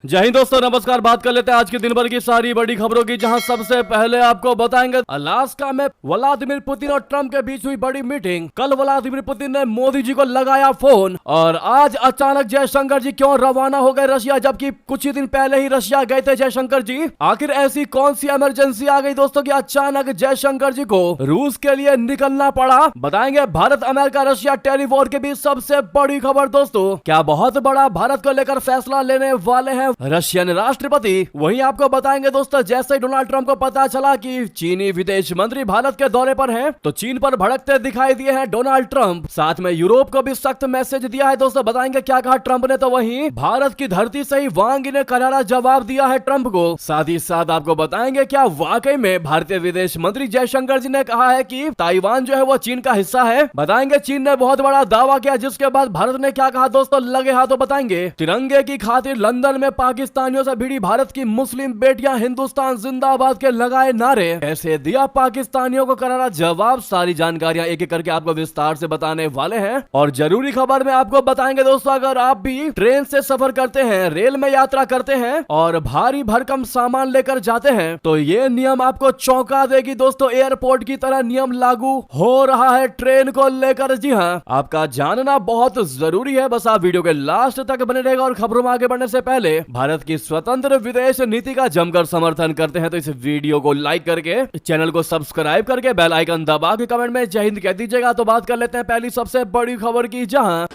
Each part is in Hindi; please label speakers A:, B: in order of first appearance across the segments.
A: जय हिंद दोस्तों, नमस्कार। बात कर लेते हैं आज के दिन भर की सारी बड़ी खबरों की, जहां सबसे पहले आपको बताएंगे अलास्का में व्लादिमीर पुतिन और ट्रंप के बीच हुई बड़ी मीटिंग। कल व्लादिमीर पुतिन ने मोदी जी को लगाया फोन, और आज अचानक जयशंकर जी क्यों रवाना हो गए रशिया, जबकि कुछ ही दिन पहले ही रशिया गए थे जयशंकर जी। आखिर ऐसी कौन सी इमरजेंसी आ गई दोस्तों कि अचानक जयशंकर जी को रूस के लिए निकलना पड़ा। बताएंगे Bharat America Russia tariff war के बीच सबसे बड़ी खबर दोस्तों, क्या बहुत बड़ा भारत को लेकर फैसला लेने वाले हैं रशियन राष्ट्रपति। वहीं आपको बताएंगे दोस्तों, जैसे ही डोनाल्ड ट्रंप को पता चला कि चीनी विदेश मंत्री भारत के दौरे पर हैं, तो चीन पर भड़कते दिखाई दिए हैं डोनाल्ड ट्रंप। साथ में यूरोप को भी सख्त मैसेज दिया है दोस्तों। बताएंगे क्या कहा ट्रंप ने। तो वहीं भारत की धरती से ही वांग ने करारा जवाब दिया है ट्रंप को। साथ ही साथ आपको बताएंगे क्या वाकई में भारतीय विदेश मंत्री जयशंकर जी ने कहा है कि ताइवान जो है वो चीन का हिस्सा है। बताएंगे चीन ने बहुत बड़ा दावा किया, जिसके बाद भारत ने क्या कहा दोस्तों, लगे हाथों बताएंगे। तिरंगे की खातिर लंदन में पाकिस्तानियों से भिड़ी भारत की मुस्लिम बेटियां हिंदुस्तान जिंदाबाद के लगाए नारे। ऐसे दिया पाकिस्तानियों को करारा जवाब। सारी जानकारियां एक एक करके आपको विस्तार से बताने वाले हैं। और जरूरी खबर में आपको बताएंगे दोस्तों, अगर आप भी ट्रेन से सफर करते हैं, रेल में यात्रा करते हैं और भारी भरकम सामान लेकर जाते हैं, तो ये नियम आपको चौंका देगी दोस्तों। एयरपोर्ट की तरह नियम लागू हो रहा है ट्रेन को लेकर। जी हाँ, आपका जानना बहुत जरूरी है, बस आप वीडियो के लास्ट तक बने रहेगा। और खबरों में आगे बढ़ने से पहले भारत की स्वतंत्र विदेश नीति का जमकर समर्थन करते हैं तो इस वीडियो को लाइक करके, चैनल को सब्सक्राइब करके, बेल आइकन दबा के कमेंट में जय हिंद कह दीजिएगा। तो बात कर लेते हैं पहली सबसे बड़ी खबर की, जहां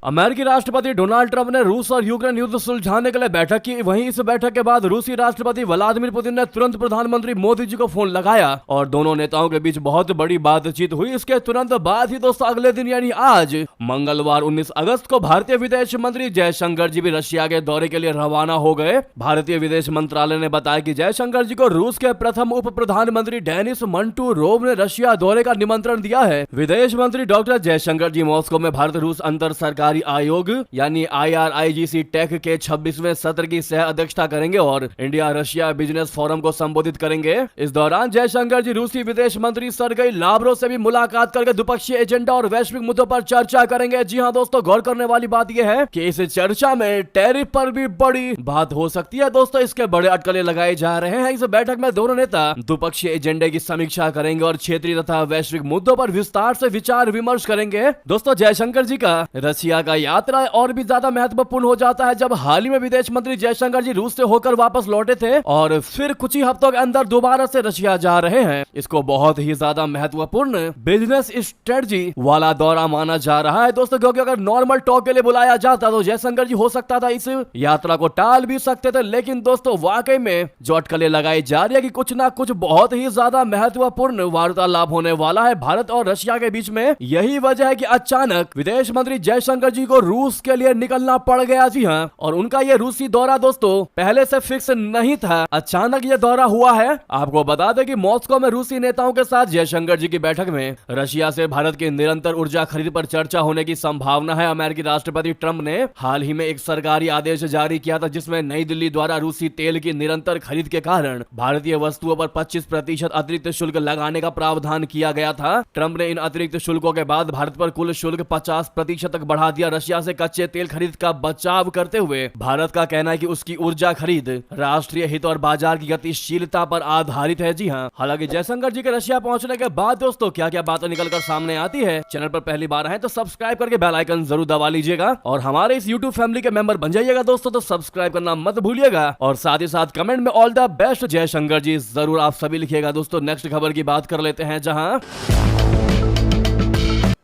A: अमेरिकी राष्ट्रपति डोनाल्ड ट्रंप ने रूस और यूक्रेन युद्ध सुलझाने के लिए बैठक की। वहीं इस बैठक के बाद रूसी राष्ट्रपति व्लादिमीर पुतिन ने तुरंत प्रधानमंत्री मोदी जी को फोन लगाया और दोनों नेताओं के बीच बहुत बड़ी बातचीत हुई। इसके तुरंत बाद ही दोस्तों अगले दिन यानी आज मंगलवार 19 अगस्त को भारतीय विदेश मंत्री जयशंकर जी भी रशिया के दौरे के लिए रवाना हो गए। भारतीय विदेश मंत्रालय ने बताया कि जयशंकर जी को रूस के प्रथम उप प्रधानमंत्री डेनिस मंटूरोव ने रशिया दौरे का निमंत्रण दिया है। विदेश मंत्री डॉक्टर जयशंकर जी मॉस्को में भारत रूस अंतर सरकार आयोग यानी IRIGC टेक के 26वें सत्र की सह अध्यक्षता करेंगे और इंडिया रशिया बिजनेस फोरम को संबोधित करेंगे। इस दौरान जयशंकर जी रूसी विदेश मंत्री सर्गेई लावरोव से भी मुलाकात करके द्विपक्षीय एजेंडा और वैश्विक मुद्दों पर चर्चा करेंगे। जी हां दोस्तों, गौर करने वाली बात यह है कि इस चर्चा में टैरिफ पर भी बड़ी बात हो सकती है दोस्तों। इसके बड़े अटकलें लगाए जा रहे हैं। इस बैठक में दोनों नेता द्विपक्षीय एजेंडे की समीक्षा करेंगे और क्षेत्रीय तथा वैश्विक मुद्दों पर विस्तार से विचार विमर्श करेंगे। दोस्तों का जी का रशिया का यात्रा और भी ज्यादा महत्वपूर्ण हो जाता है, जब हाल ही में विदेश मंत्री जयशंकर जी रूस से होकर वापस लौटे थे और फिर कुछ ही हफ्तों के अंदर दोबारा से रशिया जा रहे हैं। इसको बहुत ही ज्यादा महत्वपूर्ण बिजनेस स्ट्रेटजी वाला दौरा माना जा रहा है दोस्तों, क्योंकि अगर नॉर्मल टॉक के लिए बुलाया जाता तो जयशंकर जी हो सकता था इस यात्रा को टाल भी सकते थे। लेकिन दोस्तों वाकई में जो अटकलें लगाई जा रही है कि कुछ ना कुछ बहुत ही ज्यादा महत्वपूर्ण वार्तालाप होने वाला है भारत और रशिया के बीच में। यही वजह है कि अचानक विदेश मंत्री जयशंकर जी को रूस के लिए निकलना पड़ गया। जी हां, और उनका ये रूसी दौरा दोस्तों पहले से फिक्स नहीं था, अचानक ये दौरा हुआ है। आपको बता दें कि मॉस्को में रूसी नेताओं के साथ जयशंकर जी की बैठक में रशिया से भारत की निरंतर ऊर्जा खरीद पर चर्चा होने की संभावना है। अमेरिकी राष्ट्रपति ट्रंप ने हाल ही में एक सरकारी आदेश जारी किया था, जिसमें नई दिल्ली द्वारा रूसी तेल की निरंतर खरीद के कारण भारतीय वस्तुओं पर 25% अतिरिक्त शुल्क लगाने का प्रावधान किया गया था। ट्रंप ने इन अतिरिक्त शुल्कों के बाद भारत पर कुल शुल्क 50% तक बढ़ा दिया। रशिया से कच्चे तेल खरीद का बचाव करते हुए भारत का कहना है कि उसकी ऊर्जा खरीद राष्ट्रीय हित और बाजार की गतिशीलता पर आधारित है। जी हां, हालांकि जयशंकर जी के रशिया पहुंचने के बाद दोस्तों क्या क्या बातें निकलकर सामने आती है, चैनल पर पहली बार आए तो सब्सक्राइब करके बेल आइकन जरूर दबा लीजिएगा और हमारे इस यूट्यूब फैमिली के मेंबर बन जाइएगा दोस्तों। तो सब्सक्राइब करना मत भूलिएगा और साथ ही साथ कमेंट में ऑल द बेस्ट जयशंकर जी जरूर आप सभी लिखिएगा दोस्तों। नेक्स्ट खबर की बात कर लेते हैं, जहां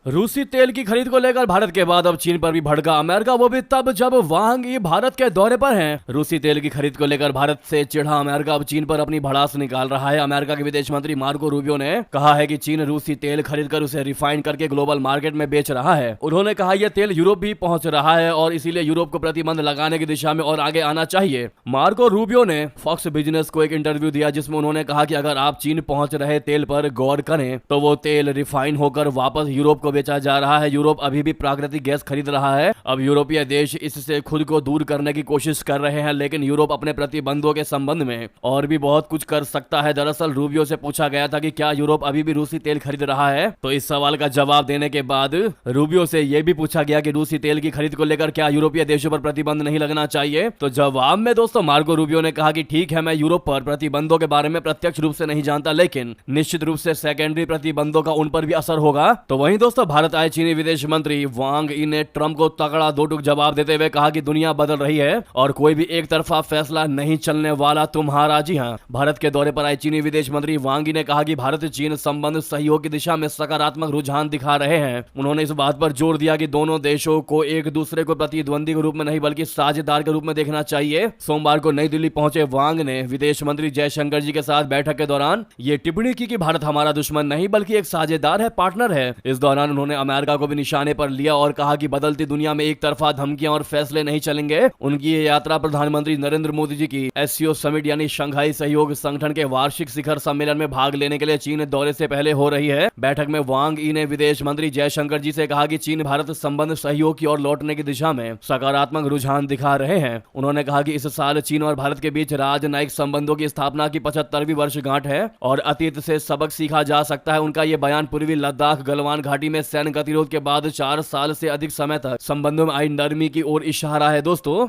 A: रूसी तेल की खरीद को लेकर भारत के बाद अब चीन पर भी भड़का अमेरिका, वो भी तब जब वांग यी भारत के दौरे पर हैं। रूसी तेल की खरीद को लेकर भारत से चिढ़ा अमेरिका अब चीन पर अपनी भड़ास निकाल रहा है। अमेरिका के विदेश मंत्री मार्को रूबियो ने कहा है कि चीन रूसी तेल खरीद कर उसे रिफाइन करके ग्लोबल मार्केट में बेच रहा है। उन्होंने कहा यह तेल यूरोप भी पहुंच रहा है और इसीलिए यूरोप को प्रतिबंध लगाने की दिशा में और आगे आना चाहिए। मार्को रूबियो ने फॉक्स बिजनेस को एक इंटरव्यू दिया, जिसमें उन्होंने कहा कि अगर आप चीन पहुंच रहे तेल पर गौर करें तो वो तेल रिफाइन होकर वापस यूरोप को बेचा जा रहा है। यूरोप अभी भी प्राकृतिक गैस खरीद रहा है। अब यूरोपीय देश इससे खुद को दूर करने की कोशिश कर रहे हैं, लेकिन यूरोप अपने प्रतिबंधों के संबंध में और भी बहुत कुछ कर सकता है। दरअसल रूबियो से पूछा गया था कि क्या यूरोप अभी भी रूसी तेल खरीद रहा है, तो इस सवाल का जवाब देने के बाद रूबियो से यह भी पूछा गया कि रूसी तेल की खरीद को लेकर क्या यूरोपीय देशों पर प्रतिबंध नहीं लगना चाहिए। तो जवाब में दोस्तों मार्को रूबियो ने कहा कि ठीक है, मैं यूरोप पर प्रतिबंधों के बारे में प्रत्यक्ष रूप से नहीं जानता, लेकिन निश्चित रूप से सेकेंडरी प्रतिबंधों का उन पर भी असर होगा। तो वहीं दोस्तों भारत आए चीनी विदेश मंत्री वांग यी ने ट्रंप को तगड़ा दो टूक जवाब देते हुए कहा कि दुनिया बदल रही है और कोई भी एक तरफा फैसला नहीं चलने वाला तुम्हारा। जी हां, भारत के दौरे पर आए चीनी विदेश मंत्री वांग यी ने कहा कि भारत चीन संबंध सहयोग की दिशा में सकारात्मक रुझान दिखा रहे हैं। उन्होंने इस बात पर जोर दिया कि दोनों देशों को एक दूसरे को प्रतिद्वंदी के रूप में नहीं बल्कि साझेदार के रूप में देखना चाहिए। सोमवार को नई दिल्ली पहुंचे वांग ने विदेश मंत्री जयशंकर जी के साथ बैठक के दौरान ये टिप्पणी की कि भारत हमारा दुश्मन नहीं बल्कि एक साझेदार है, पार्टनर है। इस दौरान उन्होंने अमेरिका को भी निशाने पर लिया और कहा कि बदलती दुनिया में एक तरफा धमकियां और फैसले नहीं चलेंगे। उनकी ये यात्रा प्रधानमंत्री नरेंद्र मोदी जी की एससीओ समिट यानी शंघाई सहयोग संगठन के वार्षिक शिखर सम्मेलन में भाग लेने के लिए चीन दौरे से पहले हो रही है। बैठक में वांग यी ने विदेश मंत्री जयशंकर जी से कहा कि चीन भारत संबंध सहयोग की ओर लौटने की दिशा में सकारात्मक रुझान दिखा रहे हैं। उन्होंने कहा कि इस साल चीन और भारत के बीच राजनयिक संबंधों की स्थापना की 75वीं वर्षगांठ है और अतीत से सबक सीखा जा सकता है। उनका यह बयान पूर्वी लद्दाख गलवान घाटी में सैन्य गतिरोध के बाद 4 साल से अधिक समय तक संबंधों में आई नरमी की ओर इशारा है दोस्तों।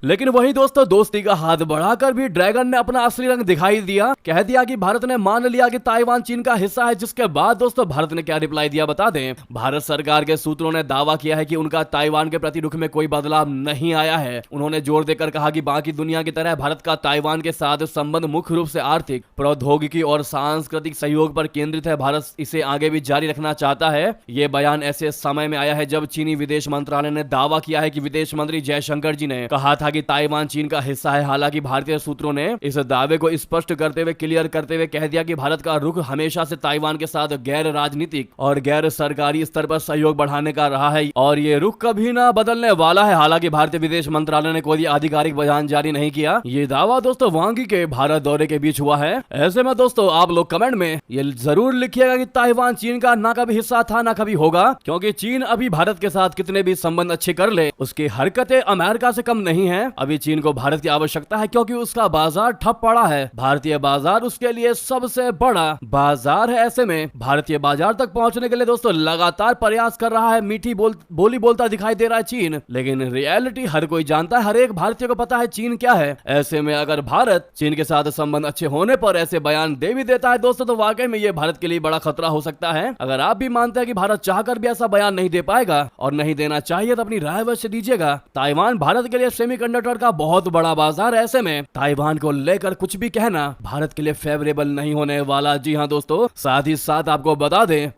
A: लेकिन वहीं दोस्तों दोस्ती का हाथ बढ़ाकर भी ड्रैगन ने अपना असली रंग दिखाई दिया। कह दिया कि भारत ने मान लिया कि ताइवान चीन का हिस्सा है, जिसके बाद दोस्तों भारत ने क्या रिप्लाई दिया बता दें। भारत सरकार के सूत्रों ने दावा किया है कि उनका ताइवान के प्रति रुख में कोई बदलाव नहीं आया है। उन्होंने जोर देकर कहा कि बाकी दुनिया की तरह भारत का ताइवान के साथ संबंध मुख्य रूप से आर्थिक, प्रौद्योगिकी और सांस्कृतिक सहयोग पर केंद्रित है। भारत इसे आगे भी जारी रखना चाहता है। ये बयान ऐसे समय में आया है जब चीनी विदेश मंत्रालय ने दावा किया है कि विदेश मंत्री जयशंकर जी ने कहा था कि ताइवान चीन का हिस्सा है। हालांकि भारतीय सूत्रों ने इस दावे को स्पष्ट करते हुए क्लियर करते हुए कह दिया कि भारत का रुख हमेशा से ताइवान के साथ गैर राजनीतिक और गैर सरकारी स्तर पर सहयोग बढ़ाने का रहा है और ये रुख कभी ना बदलने वाला है। हालांकि भारतीय विदेश मंत्रालय ने कोई आधिकारिक बयान जारी नहीं किया। ये दावा दोस्तों वांग यी के भारत दौरे के बीच हुआ है। ऐसे में दोस्तों आप लोग कमेंट में ये जरूर लिखिएगा कि ताइवान चीन का ना कभी हिस्सा था ना कभी होगा, क्योंकि चीन अभी भारत के साथ कितने भी संबंध अच्छे कर ले, उसकी हरकतें अमेरिका से कम नहीं है। अभी चीन को भारत की आवश्यकता है क्योंकि उसका बाजार ठप पड़ा है। भारतीय बाजार उसके लिए सबसे बड़ा बाजार है। ऐसे में भारतीय बाजार तक पहुंचने के लिए दोस्तों लगातार प्रयास कर रहा है। मीठी बोली बोलता दिखाई दे रहा है चीन, लेकिन रियलिटी हर कोई जानता है, हर एक भारतीय को पता है चीन क्या है। ऐसे में अगर भारत चीन के साथ संबंध अच्छे होने पर ऐसे बयान दे भी देता है दोस्तों, तो वाकई में ये भारत के लिए बड़ा खतरा हो सकता है। अगर आप भी मानते हैं कि भारत चाहकर भी ऐसा बयान नहीं दे पाएगा और नहीं देना चाहिए, तो अपनी राय अवश्य दीजिएगा। ताइवान भारत के लिए सेमीकंडक्टर का बहुत बड़ा बाजार। ऐसे में ताइवान को लेकर कुछ भी कहना भारत के लिए फेवरेबल नहीं होने वाला। जी हां दोस्तों, साथ ही साथ आपको बता दें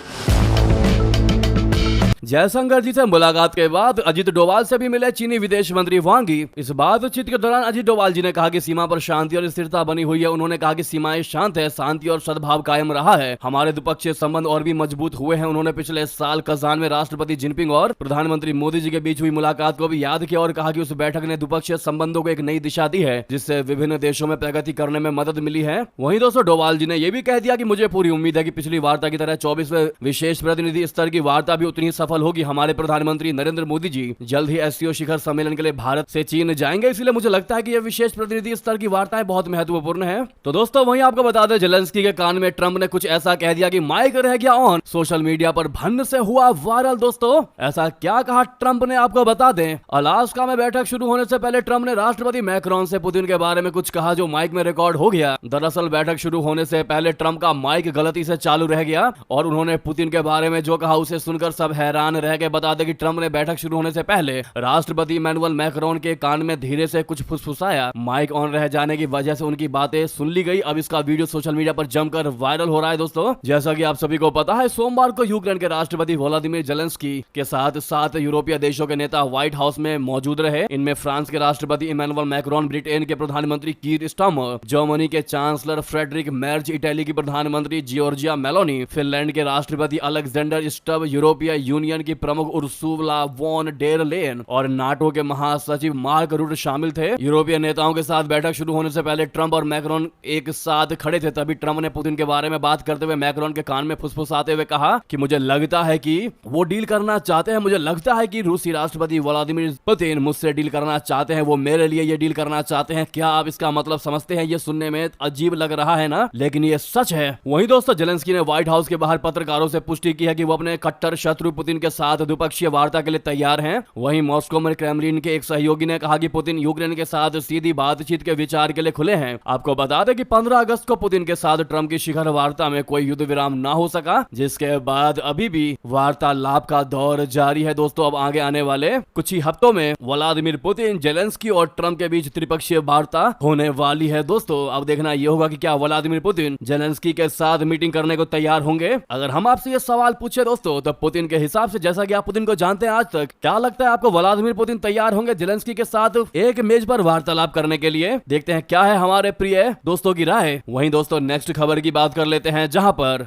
A: जयशंकर जी से मुलाकात के बाद अजीत डोभाल से भी मिले चीनी विदेश मंत्री वांग यी। इस बातचीत के दौरान अजीत डोभाल जी ने कहा कि सीमा पर शांति और स्थिरता बनी हुई है। उन्होंने कहा कि सीमाएं शांत है, शांति और सद्भाव कायम रहा है। हमारे द्विपक्षीय संबंध और भी मजबूत हुए हैं। उन्होंने पिछले साल कजान में राष्ट्रपति जिनपिंग और प्रधानमंत्री मोदी जी के बीच हुई मुलाकात को भी याद किया और कहा कि उस बैठक ने द्विपक्षीय संबंधों को एक नई दिशा दी है, जिससे विभिन्न देशों में प्रगति करने में मदद मिली है। वहीं दोस्तों डोभाल जी ने यह भी कह दिया कि मुझे पूरी उम्मीद है कि पिछली वार्ता की तरह 24वें विशेष प्रतिनिधि स्तर की वार्ता भी उतनी सफल होगी। हमारे प्रधानमंत्री नरेंद्र मोदी जी जल्द ही एससीओ शिखर सम्मेलन के लिए भारत से चीन जाएंगे, इसलिए मुझे लगता है कि यह विशेश प्रतिनिधि स्तर की वार्ताएं बहुत महत्वपूर्ण है। तो दोस्तों वहीं आपको बता दें जेलेंस्की के कान में ट्रंप ने कुछ ऐसा कह दिया कि माइक रह गया ऑन। सोशल मीडिया पर भन्न से हुआ वायरल। दोस्तों ऐसा क्या कहा ट्रंप ने, आपको बता दें। अलास्का में बैठक शुरू होने से पहले ट्रंप ने राष्ट्रपति मैक्रोन से पुतिन के बारे में कुछ कहा जो माइक में रिकॉर्ड हो गया। दरअसल बैठक शुरू होने से पहले ट्रंप का माइक गलती से चालू रह गया और उन्होंने पुतिन के बारे में जो कहा उसे सुनकर सब हैरान रह गए। बता दें कि ट्रंप ने बैठक शुरू होने से पहले राष्ट्रपति इमैनुअल मैक्रोन के कान में धीरे से कुछ फुसफुसाया। माइक ऑन रह जाने की वजह से उनकी बातें सुन ली गई। अब इसका वीडियो सोशल मीडिया पर जमकर वायरल हो रहा है। दोस्तों जैसा कि आप सभी को पता है, सोमवार को यूक्रेन के राष्ट्रपति व्लादिमीर जेलेंस्की के साथ 7 यूरोपीय देशों के नेता व्हाइट हाउस में मौजूद रहे। इनमें फ्रांस के राष्ट्रपति इमैनुअल मैक्रोन, ब्रिटेन के प्रधानमंत्री कीर स्टारमर, जर्मनी के चांसलर फ्रेडरिक मेर्ज, इटली की प्रधानमंत्री जॉर्जिया मेलोनी, फिनलैंड के राष्ट्रपति अलेक्जेंडर स्टब, यूरोपीय यूनियन यूनियन की प्रमुख उर्सुला वॉन डेर लेन और नाटो के महासचिव मार्क रूट शामिल थे। यूरोपीय नेताओं के साथ बैठक शुरू होने से पहले ट्रंप और मैक्रोन एक साथ खड़े थे। तभी ट्रंप ने पुतिन के बारे में बात करते हुए मैक्रोन के कान में फुसफुसाते हुए कहा कि मुझे लगता है कि वो डील करना चाहते हैं, मुझे लगता है कि रूसी राष्ट्रपति व्लादिमीर पुतिन मुझसे डील करना चाहते हैं, वो मेरे लिए ये डील करना चाहते हैं। क्या आप इसका मतलब समझते हैं? ये सुनने में अजीब लग रहा है ना, लेकिन ये सच है। वहीं दोस्तों जेलेंस्की ने व्हाइट हाउस के बाहर पत्रकारों से पुष्टि की है कि वो अपने कट्टर शत्रु पुतिन के साथ द्विपक्षीय वार्ता के लिए तैयार हैं। वहीं मॉस्को में क्रेमलिन के एक सहयोगी ने कहा कि पुतिन यूक्रेन के साथ सीधी बातचीत के विचार के लिए खुले हैं। आपको बता दें कि 15 अगस्त को पुतिन के साथ ट्रंप की शिखर वार्ता में कोई युद्ध विराम ना हो सका, जिसके बाद अभी भी वार्तालाप का दौर जारी है। दोस्तों अब आगे आने वाले कुछ ही हफ्तों में व्लादिमीर पुतिन, जेलेंस्की और ट्रंप के बीच त्रिपक्षीय वार्ता होने वाली है। दोस्तों अब देखना यह होगा कि क्या व्लादिमीर पुतिन जेलेंस्की के साथ मीटिंग करने को तैयार होंगे। अगर हम आपसे ये सवाल पूछे दोस्तों, तो पुतिन के हिसाब से, जैसा कि आप पुतिन को जानते हैं आज तक, क्या लगता है आपको व्लादिमीर पुतिन तैयार होंगे जेलेंस्की के साथ एक मेज पर वार्तालाप करने के लिए? देखते हैं क्या है हमारे प्रिय दोस्तों की राय। वहीं दोस्तों नेक्स्ट खबर की बात कर लेते हैं, जहां पर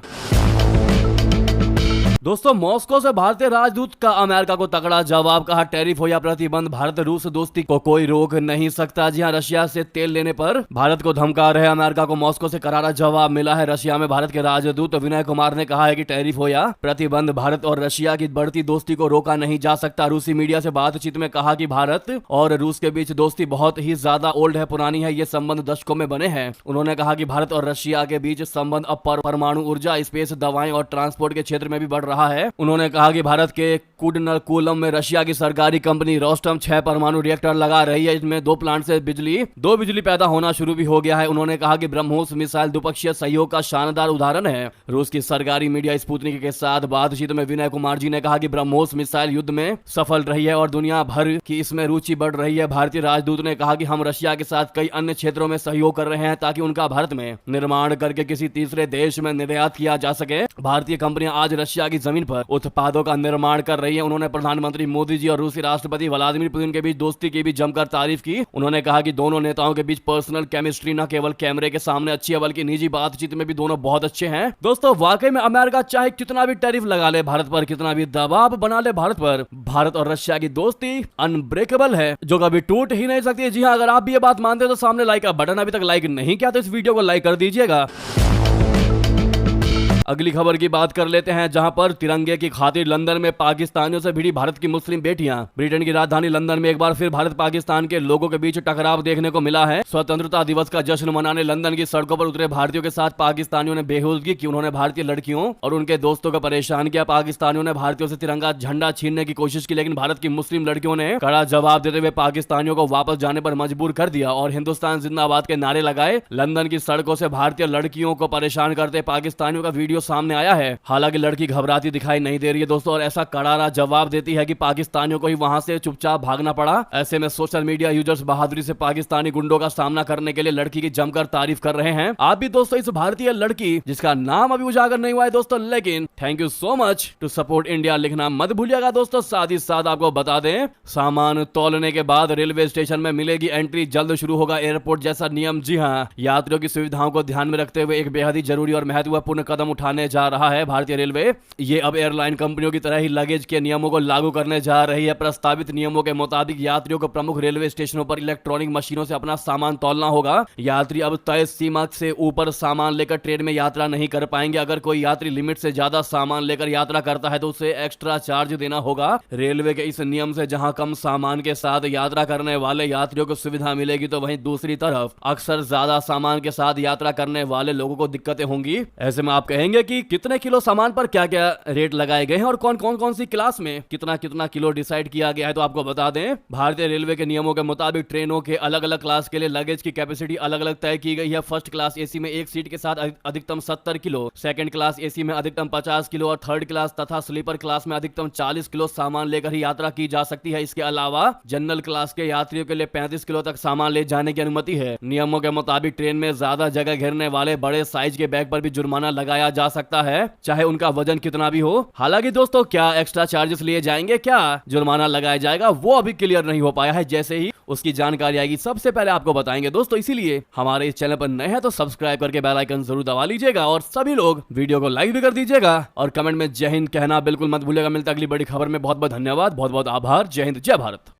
A: दोस्तों मॉस्को से भारतीय राजदूत का अमेरिका को तगड़ा जवाब। कहा टैरिफ हो या प्रतिबंध, भारत रूस दोस्ती को कोई रोक नहीं सकता। जी हां, रशिया से तेल लेने पर भारत को धमका रहे अमेरिका को मॉस्को से करारा जवाब मिला है। रशिया में भारत के राजदूत विनय कुमार ने कहा है कि टैरिफ हो या प्रतिबंध, भारत और रशिया की बढ़ती दोस्ती को रोका नहीं जा सकता। रूसी मीडिया से बातचीत में कहा कि भारत और रूस के बीच दोस्ती बहुत ही ज्यादा ओल्ड है, पुरानी है, ये संबंध दशकों में बने हैं। उन्होंने कहा कि भारत और रशिया के बीच संबंध अब परमाणु ऊर्जा, स्पेस, दवाएं और ट्रांसपोर्ट के क्षेत्र में भी बढ़ रहा है। उन्होंने कहा कि भारत के कुडनकुलम में रशिया की सरकारी कंपनी रोस्टम 6 परमाणु रिएक्टर लगा रही है। इसमें 2 प्लांट से बिजली पैदा होना शुरू भी हो गया है। उन्होंने कहा कि ब्रह्मोस मिसाइल द्विपक्षीय सहयोग का शानदार उदाहरण है। रूस की सरकारी मीडिया स्पुतनिक के साथ बातचीत में विनय कुमार जी ने कहा कि ब्रह्मोस मिसाइल युद्ध में सफल रही है और दुनिया भर की इसमें रुचि बढ़ रही है। भारतीय राजदूत ने कहा कि हम रशिया के साथ कई अन्य क्षेत्रों में सहयोग कर रहे हैं ताकि उनका भारत में निर्माण करके किसी तीसरे देश में निर्यात किया जा सके। भारतीय कंपनियां आज रशिया की जमीन पर उत्पादों का निर्माण कर रही है। उन्होंने प्रधानमंत्री मोदी जी और रूसी राष्ट्रपति व्लादिमीर पुतिन के बीच दोस्ती की भी जमकर तारीफ की। उन्होंने कहा कि दोनों नेताओं के बीच पर्सनल केमिस्ट्री न केवल कैमरे के सामने अच्छी है, बल्कि निजी बातचीत में भी दोनों बहुत अच्छे हैं। दोस्तों वाकई में अमेरिका चाहे कितना भी टैरिफ लगा ले भारत पर, कितना भी दबाव बना ले भारत पर, भारत और रशिया की दोस्ती अनब्रेकेबल है, जो कभी टूट ही नहीं सकती। जी हाँ, अगर आप भी ये बात मानते हो तो सामने लाइक का बटन अभी तक लाइक नहीं किया तो इस वीडियो को लाइक कर दीजिएगा। अगली खबर की बात कर लेते हैं, जहां पर तिरंगे की खातिर लंदन में पाकिस्तानियों से भिड़ी भारत की मुस्लिम बेटियां। ब्रिटेन की राजधानी लंदन में एक बार फिर भारत पाकिस्तान के लोगों के बीच टकराव देखने को मिला है। स्वतंत्रता दिवस का जश्न मनाने लंदन की सड़कों पर उतरे भारतीयों के साथ पाकिस्तानियों ने बेहूदगी की। उन्होंने भारतीय लड़कियों और उनके दोस्तों को परेशान किया। पाकिस्तानियों ने भारतीयों से तिरंगा झंडा छीनने की कोशिश की, लेकिन भारत की मुस्लिम लड़कियों ने कड़ा जवाब देते हुए पाकिस्तानियों को वापस जाने पर मजबूर कर दिया और हिंदुस्तान जिंदाबाद के नारे लगाए। लंदन की सड़कों से भारतीय लड़कियों को परेशान करते पाकिस्तानियों का वीडियो सामने आया है। हालांकि लड़की घबराती दिखाई नहीं दे रही है दोस्तों, और ऐसा करारा जवाब देती है कि पाकिस्तानियों को ही वहां से चुपचाप भागना पड़ा। ऐसे में सोशल मीडिया यूजर्स बहादुरी से पाकिस्तानी गुंडों का सामना करने के लिए लड़की की जमकर तारीफ कर रहे हैं। आप भी दोस्तों इस भारतीय लड़की, जिसका नाम अभी उजागर नहीं हुआ है दोस्तों, लेकिन thank you so much to support India लिखना मत भूलिएगा दोस्तों। साथ ही साथ आपको बता दें, सामान तौलने के बाद रेलवे स्टेशन में मिलेगी एंट्री, जल्द शुरू होगा एयरपोर्ट जैसा नियम। जी हाँ, यात्रियों की सुविधाओं को ध्यान में रखते हुए एक बेहद ही जरूरी और महत्वपूर्ण कदम उठाने जा रहा है भारतीय रेलवे। ये अब एयरलाइन कंपनियों की तरह ही लगेज के नियमों को लागू करने जा रही है। प्रस्तावित नियमों के मुताबिक यात्रियों को प्रमुख रेलवे स्टेशनों पर इलेक्ट्रॉनिक मशीनों से अपना सामान तौलना होगा। यात्री अब तय सीमा से ऊपर सामान लेकर ट्रेन में यात्रा नहीं कर पाएंगे। अगर कोई यात्री लिमिट से ज्यादा सामान लेकर यात्रा करता है तो उसे एक्स्ट्रा चार्ज देना होगा। रेलवे के इस नियम से जहां कम सामान के साथ यात्रा करने वाले यात्रियों को सुविधा मिलेगी, तो वहीं दूसरी तरफ अक्सर ज्यादा सामान के साथ यात्रा करने वाले लोगों को दिक्कतें होंगी। ऐसे में आप कहेंगे कि कितने किलो सामान पर क्या क्या रेट लगाए गए हैं और कौन सी क्लास में कितना कितना किलो डिसाइड किया गया है। तो आपको बता दें, भारतीय रेलवे के नियमों के मुताबिक ट्रेनों के अलग अलग क्लास के लिए लगेज की कैपेसिटी अलग अलग तय की गई है। फर्स्ट क्लास एसी में एक सीट के साथ अधिकतम 70 किलो, सेकंड क्लास एसी में अधिकतम 50 किलो और थर्ड क्लास तथा स्लीपर क्लास में अधिकतम 40 किलो सामान लेकर ही यात्रा की जा सकती है। इसके अलावा जनरल क्लास के यात्रियों के लिए 35 किलो तक सामान ले जाने की अनुमति है। नियमों के मुताबिक ट्रेन में ज्यादा जगह घेरने वाले बड़े साइज के बैग पर भी जुर्माना लगाया जा जा सकता है, चाहे उनका वजन कितना भी हो। हालांकि दोस्तों क्या एक्स्ट्रा चार्जेस लिए जाएंगे, क्या जुर्माना लगाया जाएगा, वो अभी क्लियर नहीं हो पाया है। जैसे ही उसकी जानकारी आएगी सबसे पहले आपको बताएंगे दोस्तों। इसीलिए हमारे इस चैनल पर नए हैं तो सब्सक्राइब करके बेल आइकन जरूर दबा लीजिएगा और सभी लोग वीडियो को लाइक भी कर दीजिएगा और कमेंट में जय हिंद कहना बिल्कुल मत भूलिएगा। मिलता अगली बड़ी खबर में। बहुत बहुत धन्यवाद, बहुत बहुत आभार। जय हिंद, जय भारत।